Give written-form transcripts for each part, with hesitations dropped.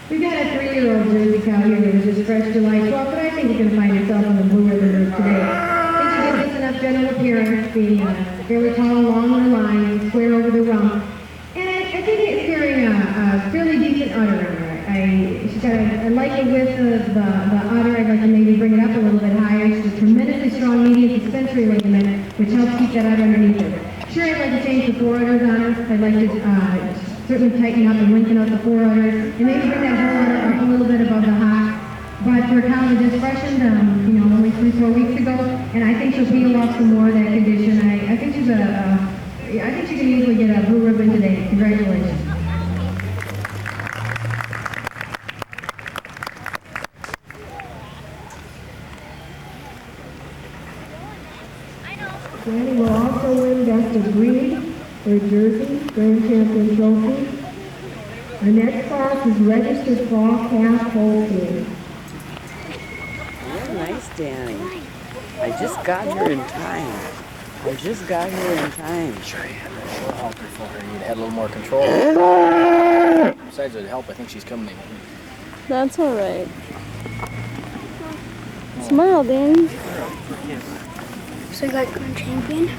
We've got a 3-year-old Jersey cow here that was just fresh July 12th, but I think you can find yourself on the blue ribbon route today. I think she gives us enough general appearance, being fairly tall, long on the line, square over the rump. And I think it's carrying a fairly decent udder on her. I like the width of the udder. I'd like to maybe bring it up a little bit higher. She's a tremendously strong median suspensory ligament, which helps keep that udder underneath her. Sure, I'd like to change the forerudders on her. I'd like to certainly tighten up and lengthen out the forerudders, and maybe bring that whole udder up a little bit above the hock. But for a cow that just freshened, only 3-4 weeks ago, and I think she'll peel off some more of that condition. I think she's I think she can easily get a blue ribbon today. Congratulations. Danny will also win Best of Breed for Jersey Grand Champion Trophy. Our next class is Registered Fall Calf Holstein. Oh, nice, Danny. I just got here in time. Sure, you had a little help before her. You'd had a little more control. Besides, it would help. I think she's coming in. That's all right. Smile, Danny. So you got Grand Champion?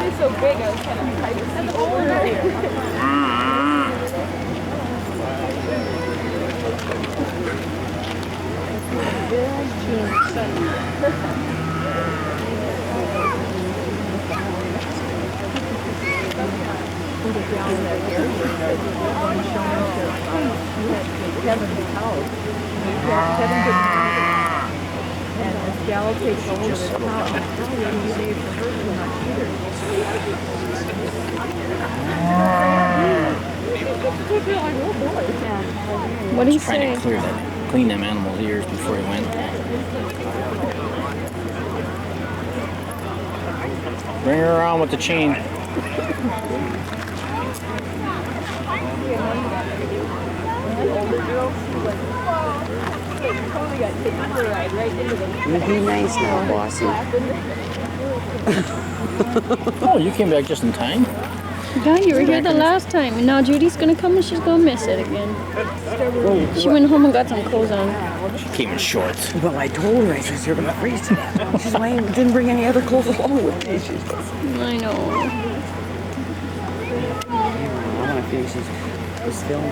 It's so big, I was kind of tight. And this gal takes a hold of his cow. He saved for her too much either. What do you say? Trying to clean them animals' ears before he went. Bring her around with the chain. It'd be nice now, bossy. Oh, you came back just in time. Yeah, you were here the last time, and now Judy's gonna come and she's gonna miss it again. She went home and got some clothes on. She came in shorts. Well, I told her, I said, you're gonna freeze to death. She's why didn't bring any other clothes along with me. I know. I want to finish this film. You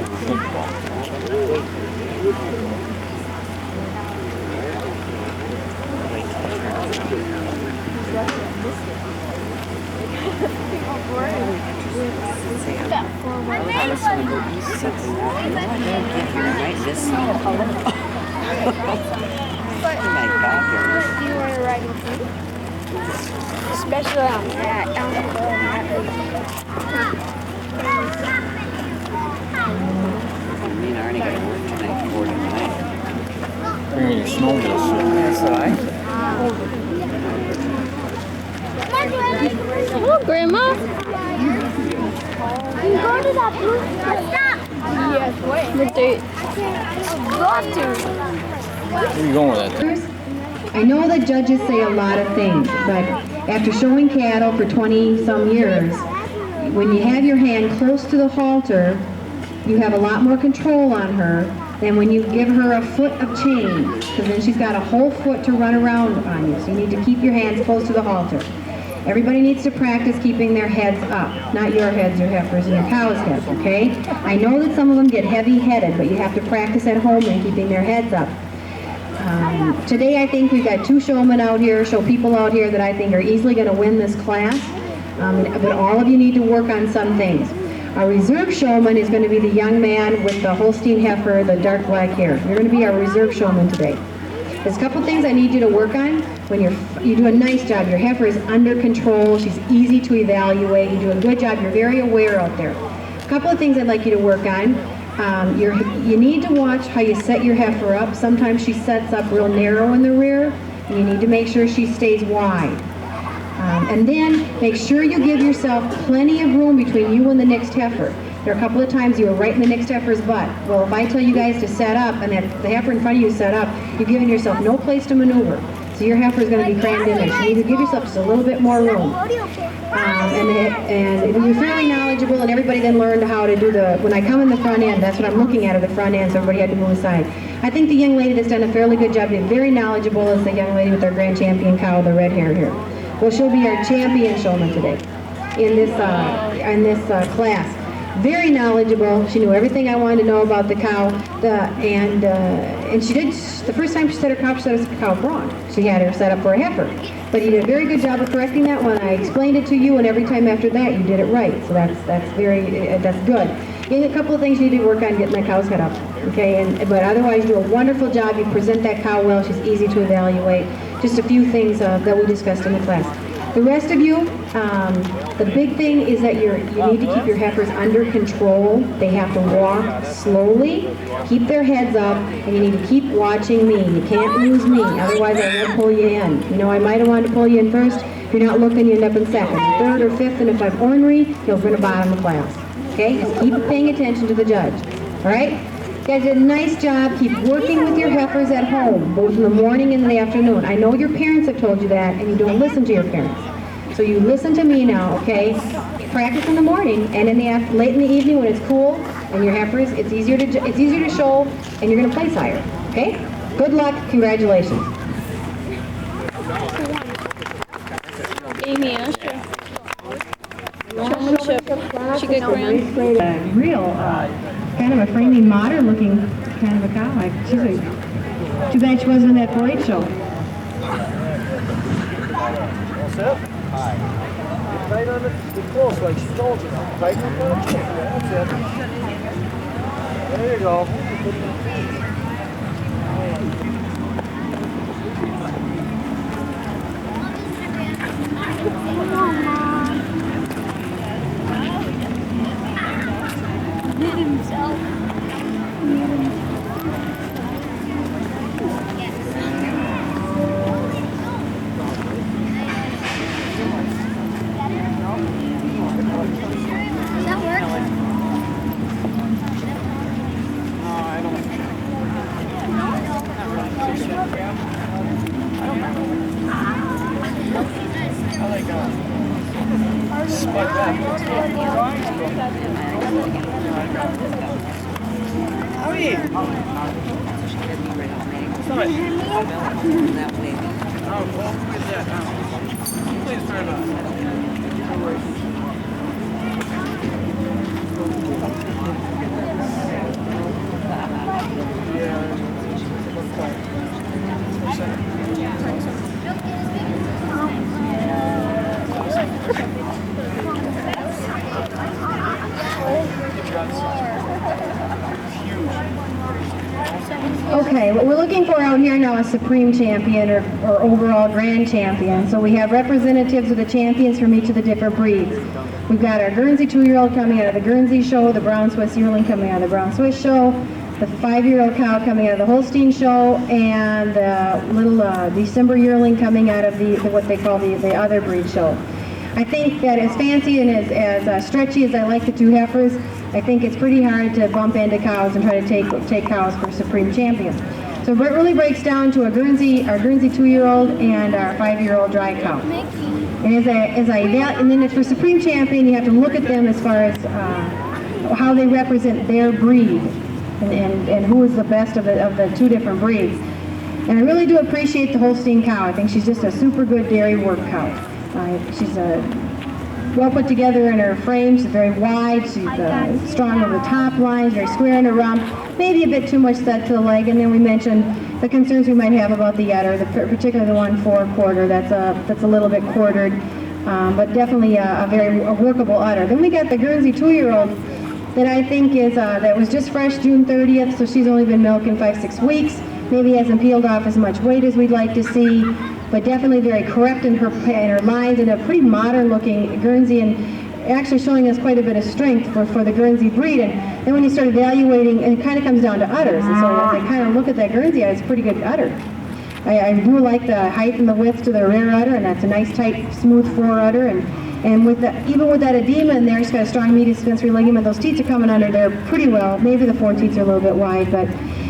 want to ride with me? Especially on that. Me and Arnie got to work tonight, 4 tonight. Bring your snowmobile suit. That's what I said. Hello, Grandma. You go to that blue stop. Yes, wait. What date? I'd love to. Where are you going with that? I know that judges say a lot of things, but after showing cattle for 20-some years, when you have your hand close to the halter, you have a lot more control on her than when you give her a foot of chain, because then she's got a whole foot to run around on you. So you need to keep your hands close to the halter. Everybody needs to practice keeping their heads up, not your heads, your heifers, and your cows' heads, okay? I know that some of them get heavy-headed, but you have to practice at home and keeping their heads up. Today I think we've got 2 showmen out here, people out here that I think are easily going to win this class, but all of you need to work on some things. Our reserve showman is going to be the young man with the Holstein heifer, the dark black hair. You're going to be our reserve showman today. There's a couple things I need you to work on. When you do a nice job. Your heifer is under control. She's easy to evaluate. You do a good job. You're very aware out there. A couple of things I'd like you to work on. You need to watch how you set your heifer up. Sometimes she sets up real narrow in the rear. And you need to make sure she stays wide. And then make sure you give yourself plenty of room between you and the next heifer. There are a couple of times you were right in the next heifer's butt. Well, if I tell you guys to set up and that the heifer in front of you is set up, you've given yourself no place to maneuver. So your heifer is going to be crammed in there. So you need to give yourself just a little bit more room. And you're fairly knowledgeable, and everybody then learned how to do when I come in the front end, that's what I'm looking at the front end, so everybody had to move aside. I think the young lady that's done a fairly good job, being very knowledgeable, is the young lady with our grand champion cow, the red hair here. Well, she'll be our champion showman today in this class. Very knowledgeable. She knew everything I wanted to know about the cow, and she did. The first time she set her cow, she set her cow wrong. She had her set up for a heifer, but you did a very good job of correcting that when I explained it to you, and every time after that you did it right. So that's good. You have a couple of things you need to work on getting that cow set up, okay? But otherwise, you do a wonderful job. You present that cow well. She's easy to evaluate. Just a few things that we discussed in the class. The rest of you, the big thing is that you need to keep your heifers under control. They have to walk slowly, keep their heads up, and you need to keep watching me. You can't lose me, otherwise I won't pull you in. You know, I might have wanted to pull you in first. If you're not looking, you end up in second, third, or fifth, and if I'm ornery, you'll bring a bottom of class. Okay, just keep paying attention to the judge. All right? You guys did a nice job. Keep working with your heifers at home, both in the morning and in the afternoon. I know your parents have told you that, and you don't listen to your parents. So you listen to me now, okay? Practice in the morning, and late in the evening when it's cool and your heifers, it's easier to show, and you're going to place higher. Okay? Good luck. Congratulations. Amy Asher. Showmanship. She got grand. Real, kind of a framing, modern-looking kind of a cow. Too bad she wasn't in that 4-H show. Right on the close, like she told you. Right on the chin. That's it. There you go. Okay, what we're looking for out here now is Supreme Champion or overall Grand Champion. So we have representatives of the champions from each of the different breeds. We've got our Guernsey 2-year-old coming out of the Guernsey show, the Brown Swiss yearling coming out of the Brown Swiss show, the 5-year-old cow coming out of the Holstein show, and the little December yearling coming out of what they call the other breed show. I think that as fancy and as stretchy as I like the two heifers, I think it's pretty hard to bump into cows and try to take cows for Supreme Champion. So it really breaks down to our Guernsey 2-year-old and our 5-year-old dry cow. And then for Supreme Champion, you have to look at them as far as how they represent their breed and who is the best of the two different breeds. And I really do appreciate the Holstein cow. I think she's just a super good dairy work cow. She's well put together in her frame. She's very wide. She's strong on the top lines, very square in her rump. Maybe a bit too much set to the leg. And then we mentioned the concerns we might have about the udder, particularly the 1/4 that's a little bit quartered, but definitely a very workable udder. Then we got the Guernsey 2-year-old that I think is that was just fresh June 30th, so she's only been milking 5-6 weeks. Maybe hasn't peeled off as much weight as we'd like to see, but definitely very correct in her lines and a pretty modern looking Guernsey, and actually showing us quite a bit of strength for the Guernsey breed. And then when you start evaluating, and it kind of comes down to udders, and so as I kind of look at that Guernsey, it's a pretty good udder. I do like the height and the width to the rear udder, and that's a nice tight smooth fore udder, and And with even with that edema in there, she's got a strong mediaspensory ligament. Those teats are coming under there pretty well. Maybe the foreteats are a little bit wide, but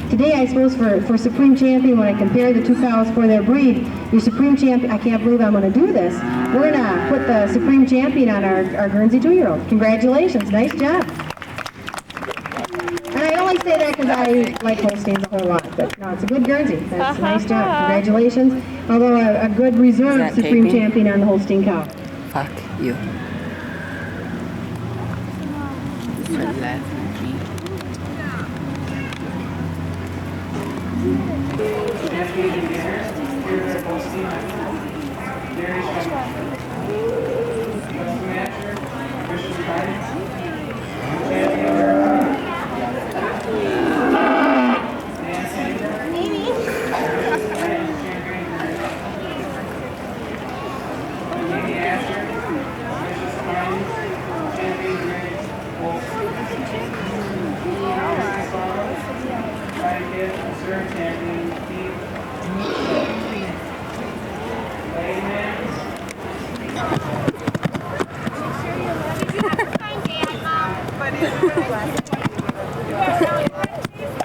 today I suppose for Supreme Champion, when I compare the two cows for their breed, your Supreme Champion, I can't believe I'm going to do this. We're going to put the Supreme Champion on our Guernsey 2-year-old. Congratulations, nice job. And I only say that because I like Holsteins a whole lot, but no, it's a good Guernsey. That's a nice job. Congratulations. Although a good reserve Supreme taping? Champion on the Holstein cow. Fuck you. Start laughing at me.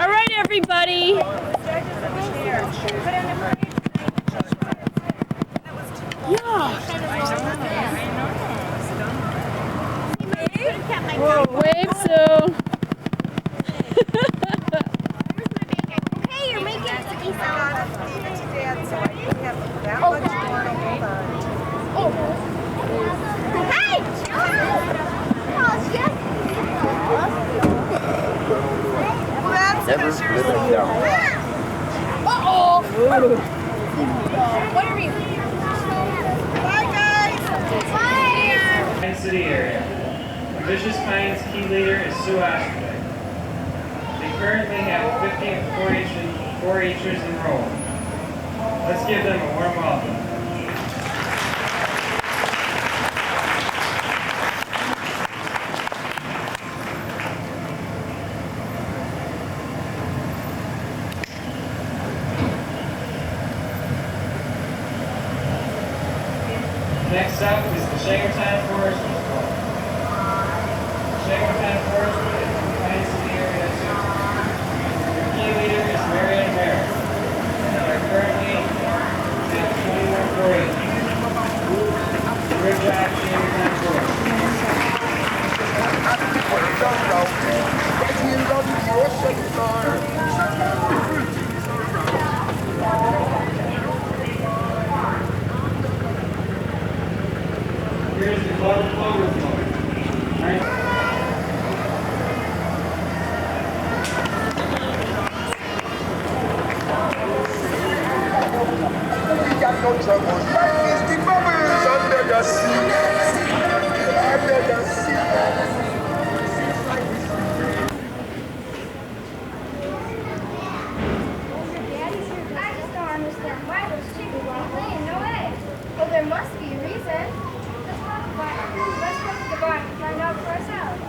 All right, everybody. Wave, Sue. Hey, you're making it to eat salad. Hey! Never live it down. Uh-oh! What are we? Bye, guys! Bye! Pine City area. Ambitious Pines key leader is Sue Osterbeck. They currently have 50 4-H'ers enrolled. Let's give them a warm welcome. Next up is the Shakertown Forest Patrol. Shakertown Forest is in the Pine City area too. Their key leader is Marianne Merritt. They are currently at 21 4-H. Good job, Shakertown Forest. Here's the Clover Floor. Right. No trouble. It's the bubbles under the sea. Under the sea. I just don't understand why those chickens aren't laying no eggs. Well, there must be a reason. Let's talk about it. Let's go to the barn and find out for ourselves.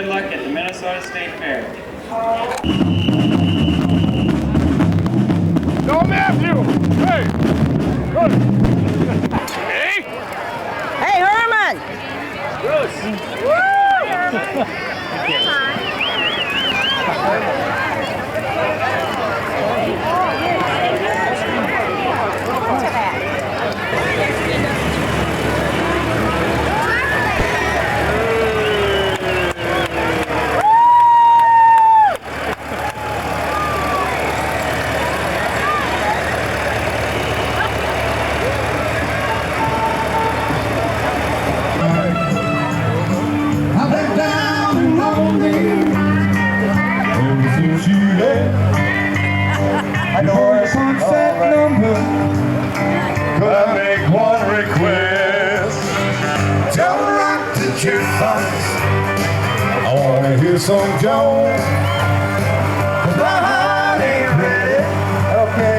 good luck at the Minnesota State Fair. Go Matthew! Hey! Good! Hey! Hey, Herman! Bruce! I know it's sunset number. Could I make one request? Tell the rock to jukebox I wanna hear some Jones. 'Cause my heart ain't ready. Okay,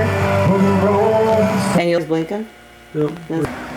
roll. And you're blinking? Yep.